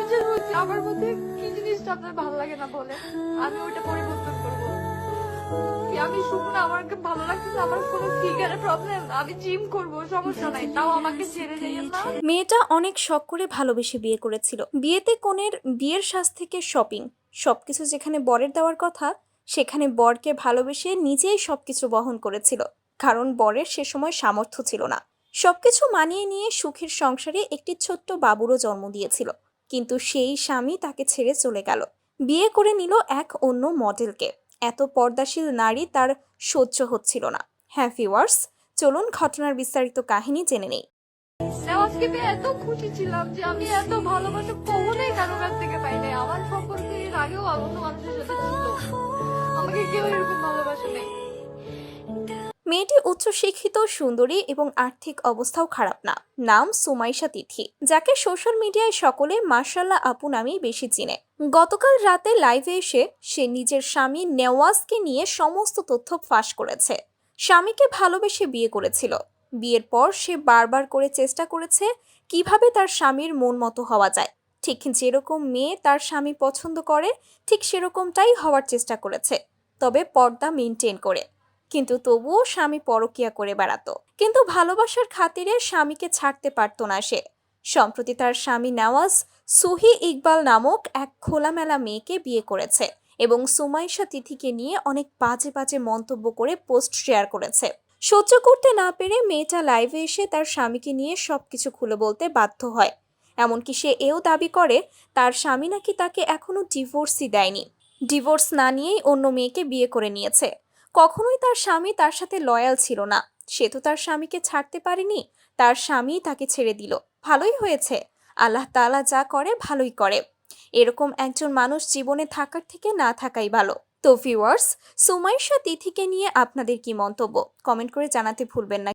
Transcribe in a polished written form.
Changes হয়েছে। আমার মধ্যে কি জিনিসটা আপনার ভালো লাগে না বলেন, আমি ওইটা পরিবর্তন করব। কি আমি শুকনো, আমাকে ভালো লাগতেছে, আমার কোনো ফিগারের প্রবলেম, আমি জিম করব, সমস্যা নাই, তাও আমাকে ছেড়ে যাইয়েন না। মেয়েটা অনেক শখ করে ভালোবেসে বিয়ে করেছিল। বিয়েতে কনের বিয়ের সাজ থেকে শপিং, সবকিছু যেখানে বরের দেওয়ার কথা সেখানে বরকে ভালোবেসে নিজেই সবকিছু বহন করেছিল, কারণ বরের সে সময় সামর্থ্য ছিল না। সবকিছু মানিয়ে নিয়ে সুখের সংসারে একটি ছোট্ট বাবুরও জন্ম দিয়েছিল, কিন্তু সেই স্বামী তাকে ছেড়ে চলে গেল, বিয়ে করে নিল এক অন্য মডেলকে। এত পর্দাশীল নারী তার সহ্য হচ্ছিল না। হ্যাঁ ভিউয়ার্স, চলুন ঘটনার বিস্তারিত কাহিনী জেনে নেই। আজকে পেয়ে এত খুশি ছিলাম যে আমি এত ভালোবাসা কখনোই কারো কাছ থেকে পাই নাই। আমার সম্পর্কে এর আগেও অন্য মানুষের সাথে ছিল, আমাকে কেউ এরকম ভালোবাসে নাই। মেয়েটি উচ্চশিক্ষিত, সুন্দরী এবং আর্থিক অবস্থাও খারাপ না। নাম সুমাইশা তিথি, যাকে সোশ্যাল মিডিয়ায় সকলে মাশাল্লাহ আপু নামেই বেশি চিনে। গতকাল রাতে লাইভে এসে সে নিজের স্বামী নেওয়াজকে নিয়ে সমস্ত তথ্য ফাঁস করেছে। স্বামীকে ভালোবেসে বিয়ে করেছিল। বিয়ের পর সে বারবার করে চেষ্টা করেছে কিভাবে তার স্বামীর মন মতো হওয়া যায়। ঠিক যেরকম মেয়ে তার স্বামী পছন্দ করে ঠিক সেরকমটাই হওয়ার চেষ্টা করেছে, তবে পর্দা মেনটেন করে। কিন্তু তবুও স্বামী পরকীয়া করে বেড়াতো, কিন্তু ভালোবাসার খাতিরে স্বামীকে ছাড়তে পারতো না সে। সম্প্রতি তার স্বামী নেওয়াজ সুহি ইকবাল নামক এক খোলামেলা মেয়েকে বিয়ে করেছে এবং সুমাইশা তিথিকে নিয়ে অনেক বাজে বাজে মন্তব্য করে পোস্ট শেয়ার করেছে। সহ্য করতে না পেরে মেয়েটা লাইভে এসে তার স্বামীকে নিয়ে সবকিছু খুলে বলতে বাধ্য হয়। এমনকি সে এও দাবি করে তার স্বামী নাকি তাকে এখনো ডিভোর্সই দেয়নি, ডিভোর্স না নিয়েই অন্য মেয়েকে বিয়ে করে নিয়েছে। কখনোই তার স্বামী তার সাথে লয়াল ছিল না, সে তো তার স্বামীকে ছাড়তে পারেনি, তার স্বামী তাকে ছেড়ে দিল। ভালোই হয়েছে, আল্লাহ তাআলা যা করে ভালোই করে। এরকম একজন মানুষ জীবনে থাকার থেকে না থাকাই ভালো। তো ভিউয়ার্স, সুমাইশা তিথিকে নিয়ে আপনাদের কি মন্তব্য কমেন্ট করে জানাতে ভুলবেন না।